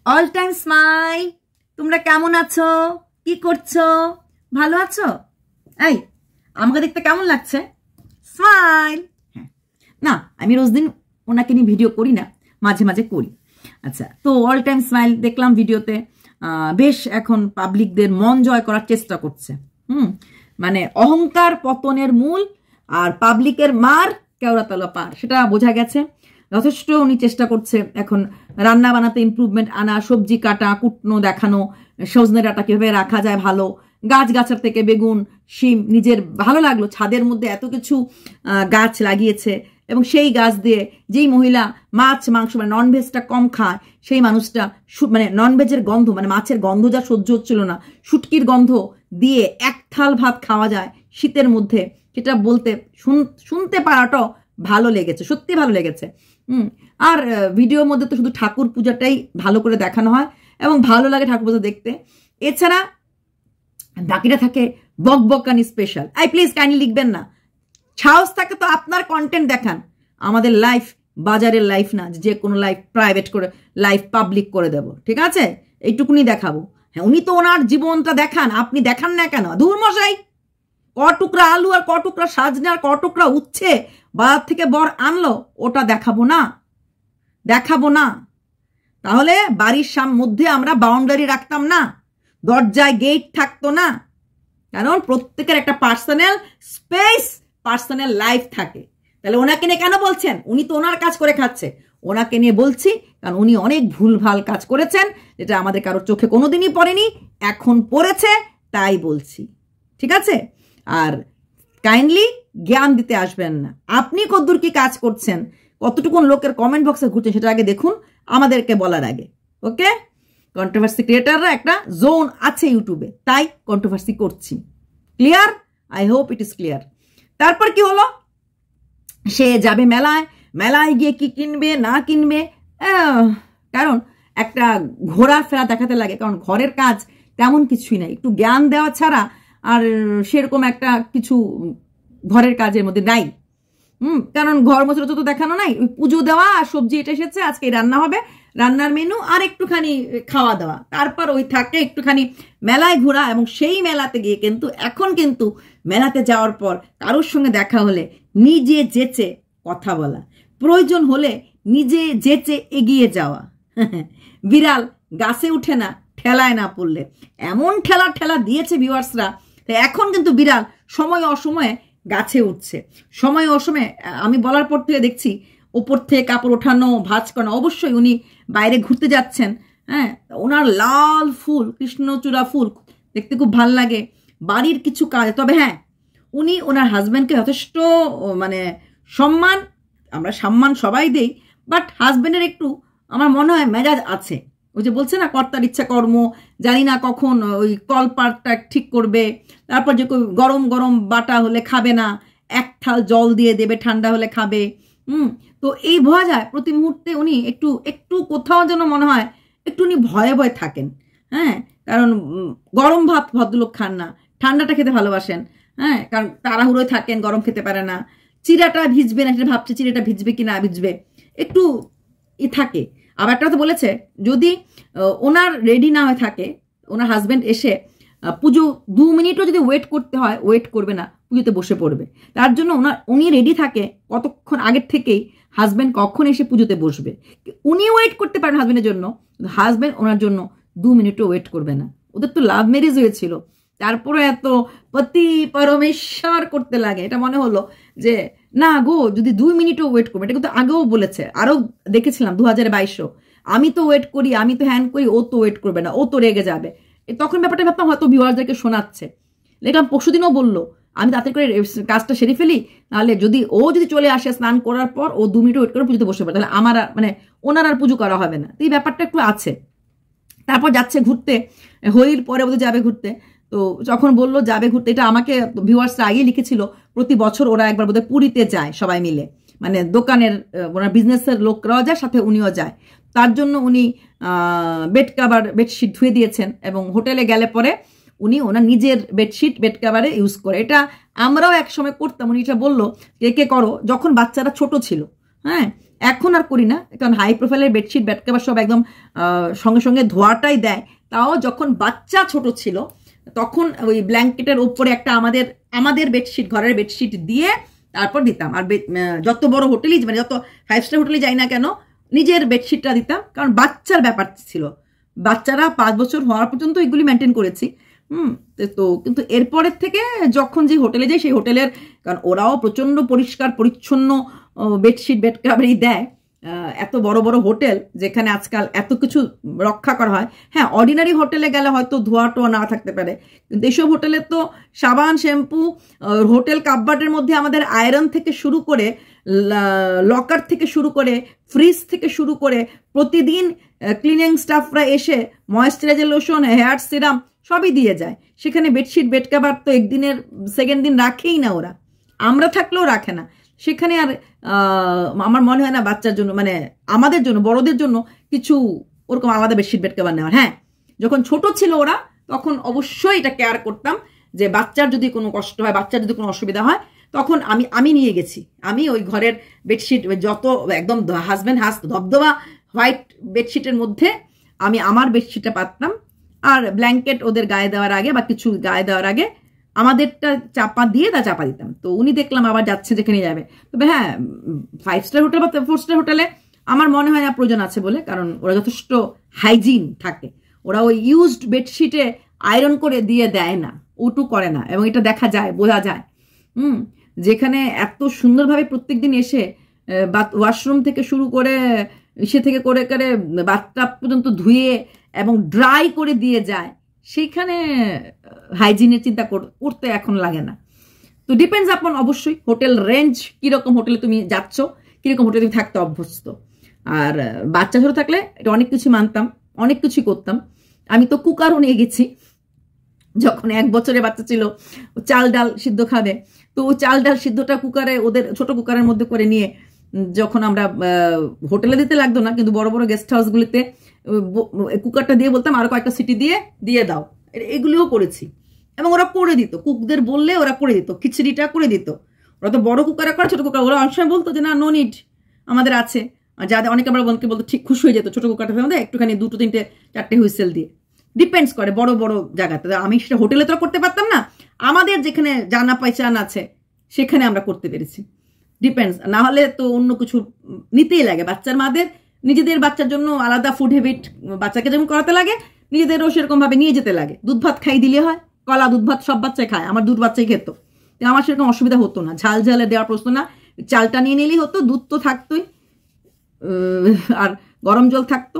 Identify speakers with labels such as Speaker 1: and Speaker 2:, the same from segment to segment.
Speaker 1: All time smile. তোমরা কেমন আছো? কি করছো? ভালো আছো? এই আমাকে দেখতে কেমন লাগছে? স্মাইল। না, আমি রোজ দিন ওনাকে নিয়ে ভিডিও করি না, মাঝে মাঝে করি। আচ্ছা, তো অল টাইম স্মাইল দেখলাম ভিডিওতে বেশ এখন পাবলিকদের মন জয় করার চেষ্টা করছে। মানে অহংকার পতনের মূল, আর পাবলিকের মার কেওড়াতলা পার, সেটা বোঝা গেছে। যথেষ্ট উনি চেষ্টা করছে এখন রান্না বানাতে ইমপ্রুভমেন্ট আনা, সবজি কাটা, কুটনো দেখানো, সজনে ডাঁটা কিভাবে রাখা যায় ভালো, গাছগাছার থেকে বেগুন, শিম। নিজের ভালো লাগলো ছাদের মধ্যে এত কিছু গাছ লাগিয়েছে, এবং সেই গাছ দিয়ে যেই মহিলা মাছ মাংস মানে ননভেজটা কম খায়, সেই মানুষটা মানে ননভেজের গন্ধ মানে মাছের গন্ধ যা সহ্য হচ্ছিল না, শুটকির গন্ধ দিয়ে এক থাল ভাত খাওয়া যায় শীতের মধ্যে, সেটা বলতে শুনতে পারাটাও ভালো লেগেছে, সত্যি ভালো লেগেছে। আর ভিডিওর মধ্যে তো শুধু ঠাকুর পূজাটাই ভালো করে দেখানো হয় এবং ভালো লাগে ঠাকুর পূজা দেখতে। এছাড়া বাকিটা থাকে বকবকানি স্পেশাল। প্লিজ কাইন্ডলি লিখবেন না, সাহস থাকে তো আপনার কন্টেন্ট দেখান। আমাদের লাইফ বাজারের লাইফ না, যে কোনো লাইফ প্রাইভেট করে লাইফ পাবলিক করে দেব, ঠিক আছে? এইটুকুনি দেখাবো। হ্যাঁ, উনি তো ওনার জীবনটা দেখান, আপনি দেখান না কেন? ধুর মশাই, ক টুকরা আলু আর ক টুকরা সাজনে আর ক টুকরা উচ্ছে বাজার থেকে বর আনলো, ওটা দেখাবো না, দেখাবো না। তাহলে বাড়ির মধ্যে আমরা বাউন্ডারি রাখতাম না, দরজায় গেট থাকতো না, কারণ প্রত্যেকের একটা পার্সোনাল স্পেস, পার্সোনাল লাইফ থাকে। তাহলে ওনাকে নিয়ে কেন বলছেন? উনি তো ওনার কাজ করে খাচ্ছে। ওনাকে নিয়ে বলছি কারণ উনি অনেক ভুলভাল কাজ করেছেন, যেটা আমাদের কারোর চোখে কোনোদিনই পড়েনি, এখন পড়েছে, তাই বলছি, ঠিক আছে? আর কাইন্ডলি জ্ঞান দিতে আসবেন না। আপনি কতদূর কি কাজ করছেন, কতটুকুন লোকের কমেন্ট বক্সে ঘুরছেন, সেটা আগে দেখুন আমাদেরকে বলার আগে। ওকে, কন্ট্রোভার্সি ক্রিয়েটাররা একটা জোন আছে ইউটিউবে, তাই কন্ট্রোভার্সি করছি। Clear? I hope it is clear. তারপর কি হলো? সে যাবে মেলায়, মেলায় গিয়ে কি কিনবে না কিনবে, কারণ একটা ঘোরাফেরা দেখাতে লাগে, কারণ ঘরের কাজ তেমন কিছুই নাই, একটু জ্ঞান দেওয়া ছাড়া আর সেরকম একটা কিছু ঘরের কাজের মধ্যে নাই। কারণ ঘর মোছানো তো দেখানো নাই, ওই পুজো দেওয়া আর সবজি এটা এসেছে, আজকে রান্না হবে, রান্নার মেনু আর একটুখানি খাওয়া দাওয়া, তারপর ওই থাকে একটুখানি মেলায় ঘোরা। এবং সেই মেলাতে গিয়ে কিন্তু এখন কিন্তু মেলাতে যাওয়ার পর কারোর সঙ্গে দেখা হলে নিজে যেচে কথা বলা, প্রয়োজন হলে নিজে যেচে এগিয়ে যাওয়া। বিড়াল গাছে উঠে না ঠেলায় না পড়লে, এমন ঠেলা দিয়েছে ভিউয়ার্সরা। এখন কিন্তু বিড়াল সময় অসময়ে গাছে উঠছে, সময় অসময়ে। আমি বলার পর থেকে দেখছি ওপর থেকে কাপড় ওঠানো, ভাঁজ করানো। অবশ্যই উনি বাইরে ঘুরতে যাচ্ছেন, হ্যাঁ, ওনার লাল ফুল, কৃষ্ণচূড়া ফুল দেখতে খুব ভাল লাগে, বাড়ির কিছু কাজ। তবে হ্যাঁ, উনি ওনার হাজব্যান্ডকে যথেষ্ট মানে সম্মান, আমরা সম্মান সবাই দেই, বাট হাজব্যান্ডের একটু আমার মনে হয় মেজাজ আছে। ওই যে বলছে না, কর্তার ইচ্ছা কর্ম, জানি না কখন ওই কলপাটটা ঠিক করবে, তারপর যে গরম গরম বাটা হলে খাবে না, এক থাল জল দিয়ে দেবে, ঠান্ডা হলে খাবে। তো এই বোঝা যায় প্রতি মুহূর্তে উনি একটু কোথাও যেন মনে হয় একটু উনি ভয়ে ভয়ে থাকেন। হ্যাঁ, কারণ গরম ভাত ভদ্রলোক খান না, ঠান্ডাটা খেতে ভালোবাসেন। হ্যাঁ, কারণ তাড়াহুড়োয় থাকেন, গরম খেতে পারে না। চিরাটা ভিজবে না, সেটা ভাবছে চিরাটা ভিজবে কি না ভিজবে, একটু থাকে। আবার একটা তো বলেছে, যদি ওনার রেডি না হয়ে থাকে, ওনার হাজব্যান্ড এসে পুজো 2 মিনিটও যদি ওয়েট করতে হয়, ওয়েট করবে না, পুজোতে বসে পড়বে। তার জন্য উনি রেডি থাকে কতক্ষণ আগের থেকেই, হাজব্যান্ড কখন এসে পুজোতে বসবে। উনি ওয়েট করতে পারেন হাজব্যান্ডের জন্য, হাজব্যান্ড ওনার জন্য 2 মিনিটও ওয়েট করবে না। ওদের তো লাভ ম্যারেজ হয়েছিল, তারপরে এত পতি পরমেশ্বর করতে লাগে। এটা মনে হলো যে না গো, যদি 2 মিনিটও ওয়েট করবে, এটা কিন্তু আগেও বলেছে, আরও দেখেছিলাম 2022। আমি তো ওয়েট করি, আমি তো হ্যান্ড করি, ও তো ওয়েট করবে না, ও তো রেগে যাবে। তখন ব্যাপারটা ভাবতাম হয়তো ভিউয়ারদেরকে শোনাচ্ছে। দেখলাম পরশুদিনও বললো আমি তাড়াতাড়ি করে কাজটা সেরে ফেলি, নাহলে যদি চলে আসে স্নান করার পর, ও 2 মিনিট ওয়েট করে পুজোতে বসে পড়ে, তাহলে আমার মানে ওনার আর পুজো করা হবে না। তো এই ব্যাপারটা একটু আছে। তারপর যাচ্ছে ঘুরতে, হোলির পরে ওদের যাবে ঘুরতে। তো যখন বললো যাবে ঘুরতে, এটা আমাকে ভিউয়ার্সরা আগেই লিখেছিল, প্রতি বছর ওরা একবার বোধহয় পুরীতে যায় সবাই মিলে, মানে দোকানের ওনার বিজনেসের লোকরাও যায়, সাথে উনিও যায়। তার জন্য উনি বেড কাভার বেডশিট ধুয়ে দিয়েছেন, এবং হোটেলে গেলে পরে উনি ওনার নিজের বেডশিট বেড কাভারে ইউজ করে। এটা আমরাও এক সময় করতাম, উনি এটা বললো কে করো, যখন বাচ্চারা ছোট ছিল। হ্যাঁ, এখন আর করি না, কারণ হাই প্রোফাইলের বেডশিট বেড কভার সব একদম সঙ্গে সঙ্গে ধোয়াটাই দেয়। তাও যখন বাচ্চা ছোট ছিল তখন ওই ব্ল্যাঙ্কেটের ওপরে একটা আমাদের বেডশিট, ঘরের বেডশিট দিয়ে তারপর দিতাম। আর যত বড় হোটেলই, মানে যত 5 স্টার হোটেলে যাই না কেন, নিজের বেডশিটটা দিতাম, কারণ বাচ্চার ব্যাপার ছিল। বাচ্চারা 5 বছর হওয়ার পর্যন্ত এগুলি মেনটেন করেছি। তো কিন্তু এরপরের থেকে যখন যে হোটেলে যাই, সেই হোটেলের, কারণ ওরাও প্রচণ্ড পরিষ্কার পরিচ্ছন্ন বেডশিট বেড কভারই দেয়। এত বড় বড় হোটেল যেখানে আজকাল এত কিছু রক্ষা করা হয়। হ্যাঁ, অর্ডিনারি হোটেলে গেলে হয়তো ধোয়া টোয়া না থাকতে পারে, কিন্তু এইসব হোটেলে তো সাবান, শ্যাম্পু, হোটেল কাপবার্ডের মধ্যে আমাদের আয়রন থেকে শুরু করে, লকার থেকে শুরু করে, ফ্রিজ থেকে শুরু করে প্রতিদিন ক্লিনিং স্টাফরা এসে ময়েশ্চারাইজার লোশন, হেয়ার সিরাম সবই দিয়ে যায়। সেখানে বেডশিট বেড কভার তো একদিনের সেকেন্ড দিন রাখেই না ওরা, আমরা থাকলেও রাখে না। সেখানে আর আমার মনে হয় না বাচ্চার জন্য, মানে আমাদের জন্য, বড়দের জন্য কিছু ওরকম আলাদা বেডশিট বেড কভার নেওয়ার। হ্যাঁ, যখন ছোট ছিল ওরা তখন অবশ্যই এটা কেয়ার করতাম যে বাচ্চার যদি কোনো কষ্ট হয়, বাচ্চার যদি কোনো অসুবিধা হয়, তখন আমি নিয়ে গেছি। আমি ওই ঘরের বেডশিট যত একদম হাজব্যান্ড ধবধবা হোয়াইট বেডশিটের মধ্যে আমি আমার বেডশিটটা পাততাম, আর ব্ল্যাঙ্কেট ওদের গায়ে দেওয়ার আগে বা কিছু গায়ে দেওয়ার আগে আমাদেরটা চাপা দিয়ে চাপা দিতাম। তো উনি দেখলাম আবার যাচ্ছে যেখানে যাবে। তবে হ্যাঁ, 5 স্টার হোটেল বা 4 স্টার হোটেলে আমার মনে হয় না প্রয়োজন আছে বলে, কারণ ওরা যথেষ্ট হাইজিন থাকে। ওরা ওই ইউজড বেডশিটে আয়রন করে দিয়ে দেয় না, ওটু করে না, এবং এটা দেখা যায়, বোঝা যায়। যেখানে এত সুন্দরভাবে প্রত্যেকদিন এসে ওয়াশরুম থেকে শুরু করে থেকে করে বাথটাব পর্যন্ত ধুয়ে এবং ড্রাই করে দিয়ে যায়, সেইখানে হাইজিনের চিন্তা করতে এখন লাগে না। তো ডিপেন্ডস আপন অবশ্যই হোটেল রেঞ্জ, কীরকম হোটেলে তুমি যাচ্ছ, কীরকম হোটেলে তুমি থাকতে অভ্যস্ত। আর বাচ্চা ছোট থাকলে এটা অনেক কিছু মানতাম, অনেক কিছুই করতাম। আমি তো কুকারও নিয়ে গেছি, যখন 1 বছরের বাচ্চা ছিল, চাল ডাল সিদ্ধ খাবে, তো চাল ডাল সিদ্ধটা কুকারে, ওদের ছোট কুকারের মধ্যে করে নিয়ে, যখন আমরা হোটেলে দিতে লাগতো না, কিন্তু বড় বড় গেস্ট হাউসগুলিতে কুকারটা দিয়ে বলতাম আরো কয়েকটা সিটি দিয়ে দাও, এগুলিও করেছি। এবং ওরা করে দিত, কুকদের বললে ওরা করে দিত, খিচড়িটা করে দিত। ওরা তো বড় কুকারে করে, ছোট কুকার ওরা অনেক সময় বলতো যে না, নো নিড, আমাদের আছে। আর যাদের অনেকে আমরা বলতো ঠিক খুশি হয়ে যেত ছোট কুকারটার মধ্যে একটুখানি 2, 3, 4 হুইসেল দিয়ে। ডিপেন্ডস করে বড় বড় জায়গাতে। আমি সেটা হোটেলে তো করতে পারতাম না, আমাদের যেখানে জানা পয়চান আছে সেখানে আমরা করতে পেরেছি। ডিপেন্ডস, না হলে তো অন্য কিছু নিতেই লাগে। বাচ্চার মাদের নিজেদের বাচ্চার জন্য আলাদা ফুড হ্যাবিট বাচ্চাকে যেমন করাতে লাগে, নিজেদেরও সেরকম ভাবে নিয়ে যেতে লাগে। দুধ ভাত খাই দিলে হয়, কলা দুধ ভাত সব বাচ্চাই খায়, আমার দুধ বাচ্চাই খেত, আমার সেরকম অসুবিধা হতো না। ঝাল ঝালে দেওয়ার প্রশ্ন না, চালটা নিয়ে নিলেই হতো, দুধ তো থাকতোই, আর গরম জল থাকতো,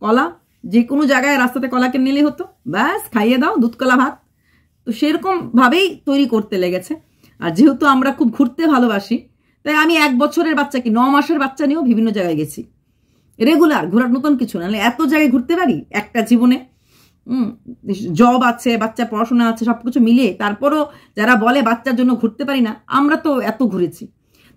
Speaker 1: কলা যে কোনো জায়গায় রাস্তাতে কলা কিনে নিলেই হতো, ব্যাস খাইয়ে দাও, দুধ কলা ভাত। তো সেরকম ভাবেই তৈরি করতে লেগেছে। আর যেহেতু আমরা খুব ঘুরতে ভালোবাসি, তাই আমি 1 বছরের বাচ্চা কি 9 মাসের বাচ্চা নিয়েও বিভিন্ন জায়গায় গেছি, রেগুলার ঘোরার, নতুন কিছু না, এত জায়গায় ঘুরতে পারি একটা জীবনে। জব আছে, বাচ্চা পড়াশোনা আছে, সবকিছু মিলিয়ে। তারপরও যারা বলে বাচ্চার জন্য ঘুরতে পারি না, আমরা তো এত ঘুরেছি।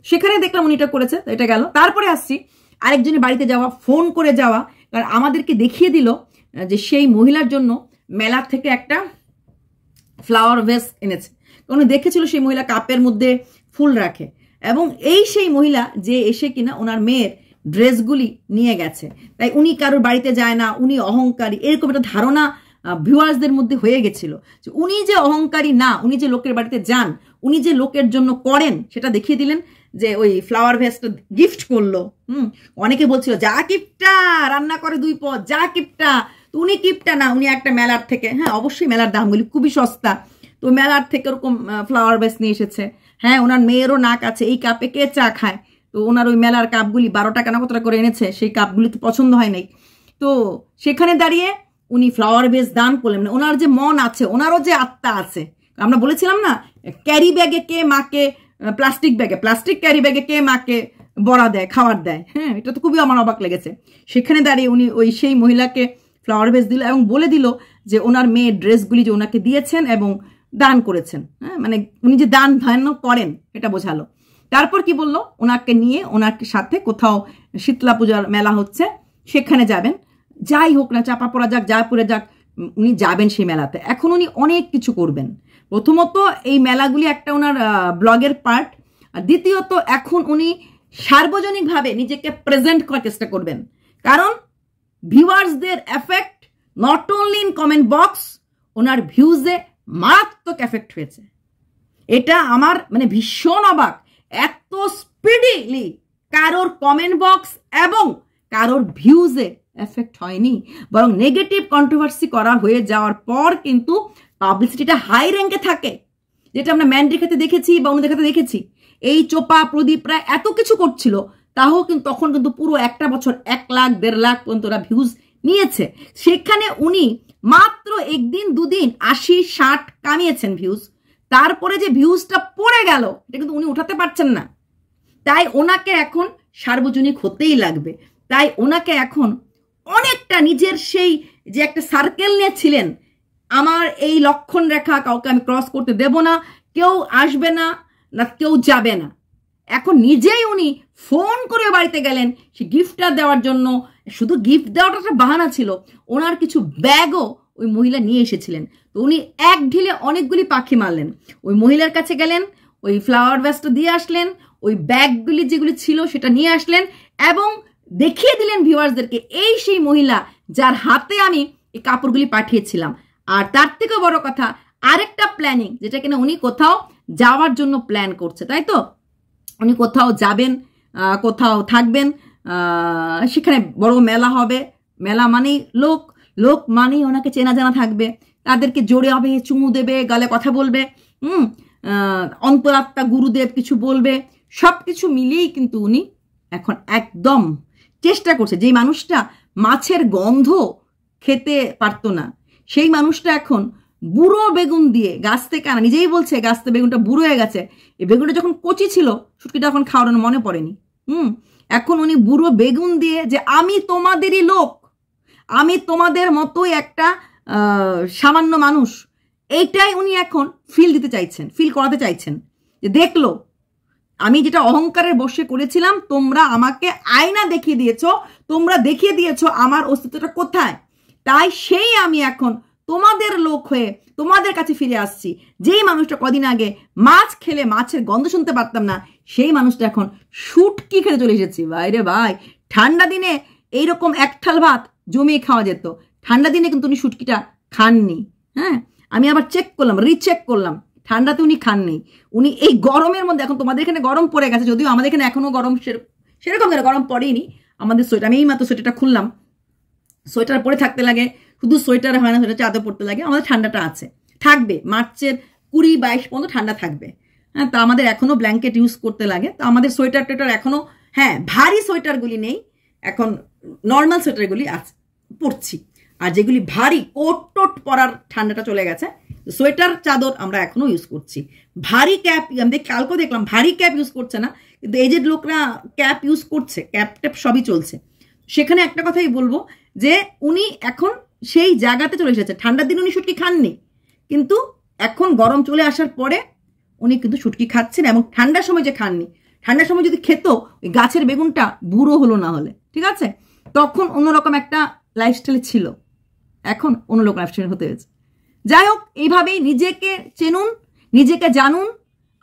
Speaker 1: সেখানে দেখলাম উনি এটা করেছে, এটা গেল। তারপরে আসছি আরেকজনের বাড়িতে যাওয়া, ফোন করে যাওয়া, কারণ আমাদেরকে দেখিয়ে দিল যে সেই মহিলার জন্য মেলা থেকে একটা ফ্লাওয়ার ভেস এনেছে। কারণ দেখেছিল সেই মহিলা কাপের মধ্যে ফুল রাখে, এবং এই সেই মহিলা যে এসে কিনা ওনার মেয়ের ড্রেসগুলি নিয়ে গেছে। তাই উনি কারোর বাড়িতে যায় না, উনি অহংকারী, এরকম একটা ধারণা ভিউয়ার্সদের মধ্যে হয়ে গেছিল যে উনি যে অহংকারী না, উনি যে লোকের বাড়িতে যান, উনি যে লোকের জন্য করেন, সেটা দেখিয়ে দিলেন যে ওই ফ্লাওয়ার ভেসটা গিফট করলো। অনেকে বলছিল যা কিপটা, রান্না করে 2 পদ, যা কিপটা। তো উনি কিপটা না, উনি একটা মেলার থেকে, হ্যাঁ অবশ্যই মেলার দামগুলি খুবই সস্তা, তো মেলার থেকে ওরকম ফ্লাওয়ার ভেস নিয়ে এসেছে। হ্যাঁ, ওনার মেয়েরও নাক আছে, এই কাপে কে চা খায়? তো ওনার ওই মেলার কাপগুলি 12 টাকা না কত টাকা করে এনেছে, সেই কাপগুলি তো পছন্দ হয় নাই। তো সেখানে দাঁড়িয়ে উনি ফ্লাওয়ার ভেস দান করলেন। মানে ওনার যে মন আছে, ওনারও যে আত্মা আছে। আমরা বলেছিলাম না, ক্যারি ব্যাগে কে মাকে, প্লাস্টিক ক্যারি ব্যাগে কে মাকে বড়া দেয়, খাবার দেয়। হ্যাঁ, এটা তো খুবই আমার অবাক লেগেছে। সেখানে দাঁড়িয়ে উনি ওই সেই মহিলাকে ফ্লাওয়ার ভেস দিল, এবং বলে দিল যে ওনার মেয়ের ড্রেসগুলি যে ওনাকে দিয়েছেন এবং দান করেছেন। হ্যাঁ, মানে উনি যে দান ধ্যান করেন এটা বোঝালো। তারপর কি বললো, ওনাকে নিয়ে ওনার সাথে কোথাও শীতলা পূজার মেলা হচ্ছে, সেখানে যাবেন। যাই হোক না, চাপা পড়া যাক, যা পড়ে যাক, উনি যাবেন সেই মেলাতে। এখন উনি অনেক কিছু করবেন। প্রথমত এই মেলাগুলি একটা ওনার ব্লগের পার্ট, আর দ্বিতীয়ত এখন উনি সার্বজনিকভাবে নিজেকে প্রেজেন্ট করার চেষ্টা করবেন, কারণ ভিউয়ার্সদের effect not only in comment box, ওনার ভিউজে মারাত্মক এফেক্ট হয়েছে। এটা আমার মানে ভীষণ অবাক, এত স্পিডিলি কারোর কমেন্ট বক্স এবং কারোর ভিউজে এফেক্ট হয়নি, বরং নেগেটিভ কন্ট্রোভার্সি করা হয়ে যাওয়ার পর কিন্তু পাবলিসিটিটা হাই র্যাঙ্কে থাকে, যেটা আমরা ম্যান্ডির ক্ষেত্রে দেখেছি বা অন্যদের ক্ষেত্রে দেখেছি। এই চোপা প্রদীপরা এত কিছু করছিল, তাও কিন্তু তখন কিন্তু পুরো একটা বছর 1 লাখ 1.5 লাখ পর্যন্ত ওরা ভিউজ নিয়েছে। সেখানে উনি মাত্র একদিন দুদিন 80-60 কামিয়েছেন ভিউজ, তারপরে যে ভিউজটা পড়ে গেল এটা কিন্তু উনি উঠাতে পারছেন না। তাই ওনাকে এখন সার্বজনিক হতেই লাগবে। তাই ওনাকে এখন অনেকটা নিজের সেই যে একটা সার্কেল নিয়ে ছিলেন, আমার এই লক্ষণ রেখা কাউকে আমি ক্রস করতে দেব না, কেউ আসবে না না কেউ যাবে না, এখন নিজেই উনি ফোন করে বাড়িতে গেলেন সে গিফটটা দেওয়ার জন্য। শুধু গিফট দেওয়াটা একটা বাহানা ছিল, ওনার কিছু ব্যাগও ওই মহিলা নিয়ে এসেছিলেন। তো উনি এক ঢিলে অনেকগুলি পাখি মারলেন, ওই মহিলার কাছে গেলেন, ওই ফ্লাওয়ার ভ্যাসটা দিয়ে আসলেন, ওই ব্যাগগুলি যেগুলি ছিল সেটা নিয়ে আসলেন এবং দেখিয়ে দিলেন ভিউয়ার্সদেরকে এই সেই মহিলা যার হাতে আমি এই কাপড়গুলি পাঠিয়েছিলাম। আর তার থেকে বড় কথা আরেকটা প্ল্যানিং, যেটা কিনা উনি কোথাও যাওয়ার জন্য প্ল্যান করছে, তাই তো? উনি কোথাও যাবেন, কোথাও থাকবেন, সেখানে বড় মেলা হবে, মেলা মানেই লোক, লোক মানেই ওনাকে চেনা জানা থাকবে, তাদেরকে জোরে হবে, চুমু দেবে, গালে কথা বলবে, অন্তরাত্মা গুরুদেব কিছু বলবে, সব কিছু মিলিয়েই কিন্তু উনি এখন একদম চেষ্টা করছে। যেই মানুষটা মাছের গন্ধ খেতে পারতো না, সেই মানুষটা এখন বুড়ো বেগুন দিয়ে গাছ থেকে আনা, নিজেই বলছে গাছ থেকে বেগুনটা বুড়ো হয়ে গেছে, এই বেগুনটা যখন কচি ছিল শুটকিটা এখন খাওয়ানো মনে পড়েনি। এখন উনি বুড়ো বেগুন দিয়ে যে আমি তোমাদেরই লোক, আমি তোমাদের মতোই একটা সামান্য মানুষ, এইটাই উনি এখন ফিল দিতে চাইছেন, ফিল করাতে চাইছেন যে দেখলো আমি যেটা অহংকারের বশে করেছিলাম, তোমরা আমাকে আয়না দেখিয়ে দিয়েছো, তোমরা দেখিয়ে দিয়েছো আমার অস্তিত্বটা কোথায়, তাই সেই আমি এখন তোমাদের লোক হয়ে তোমাদের কাছে ফিরে আসছি। যেই মানুষটা কদিন আগে মাছ খেলে মাছের গন্ধ শুনতে পারতাম না, সেই মানুষটা এখন শুটকি খেতে চলে এসেছি। ভাইরে ভাই, ঠান্ডা দিনে এইরকম এক থাল ভাত জমিয়ে খাওয়া যেত, ঠান্ডা দিনে কিন্তু উনি শুটকিটা খাননি। হ্যাঁ, আমি আবার চেক করলাম, রিচেক করলাম, ঠান্ডাতে উনি খাননি। উনি এই গরমের মধ্যে, এখন তোমাদের এখানে গরম পড়ে গেছে, যদিও আমাদের এখানে এখনো গরম সেরকম গরম পড়েনি আমাদের সোয়েটার, আমি এই মাত্র সোয়েটারটা খুললাম, সোয়েটার পরে থাকতে লাগে, শুধু সোয়েটার হয় না, সোয়েটার চাদর পড়তে লাগে। আমাদের ঠান্ডাটা আছে, থাকবে মার্চের 20-22 পর্যন্ত ঠান্ডা থাকবে। হ্যাঁ, তো আমাদের এখনো ব্ল্যাঙ্কেট ইউজ করতে লাগে, তো আমাদের সোয়েটার টোয়েটার এখনো, হ্যাঁ ভারী সোয়েটারগুলি নেই, এখন নর্মাল সোয়েটারগুলি আছে পরছি, আর যেগুলি ভারী কোট টোট পরার ঠান্ডাটা চলে গেছে, সোয়েটার চাদর আমরা এখনো ইউজ করছি। ভারী ক্যাপ আমি কালকেও দেখলাম ভারী ক্যাপ ইউজ করছে না, কিন্তু এজেড লোকরা ক্যাপ ইউজ করছে, ক্যাপ ট্যাপ সবই চলছে। সেখানে একটা কথাই বলবো যে উনি এখন সেই জায়গাতে চলে এসেছে। ঠান্ডার দিন উনি শুটকি খাননি, কিন্তু এখন গরম চলে আসার পরে উনি কিন্তু শুটকি খাচ্ছেন, এবং ঠান্ডার সময় যে খাননি, ঠান্ডার সময় যদি খেত ওই গাছের বেগুনটা বুড়ো হলো না হলে, ঠিক আছে, তখন অন্যরকম একটা লাইফস্টাইলে ছিল, এখন অন্যরকম লাইফস্টাইল হতে হয়েছে। যাই হোক, এইভাবেই নিজেকে চেনুন, নিজেকে জানুন,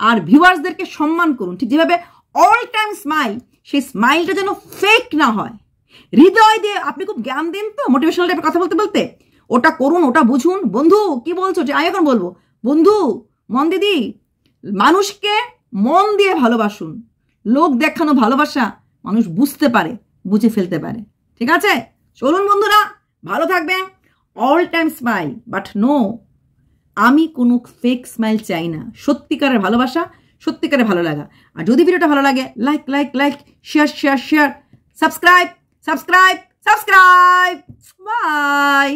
Speaker 1: আর ভিউয়ার্সদেরকে সম্মান করুন। ঠিক যেভাবে অল টাইম স্মাইল, সেই স্মাইলটা যেন ফেক না হয়, হৃদয় দিয়ে। আপনি খুব জ্ঞান দিন তো মোটিভেশনাল টাইপের কথা বলতে বলতে, ওটা করুন, ওটা বুঝুন। বন্ধু কি বলছো, আমি এখন বলবো, বন্ধু মন দিদি, মানুষকে মন দিয়ে ভালোবাসুন। লোক দেখানো ভালোবাসা মানুষ বুঝতে পারে, বুঝে ফেলতে পারে। ঠিক আছে, চলুন বন্ধুরা, ভালো থাকবেন। All time smile, but no, আমি কোনো ফেক স্মাইল চাই না। সত্যিকারের ভালোবাসা, সত্যিকারের ভালো লাগা। আর যদি ভিডিওটা ভালো লাগে, like like like, share share share, subscribe subscribe subscribe. By.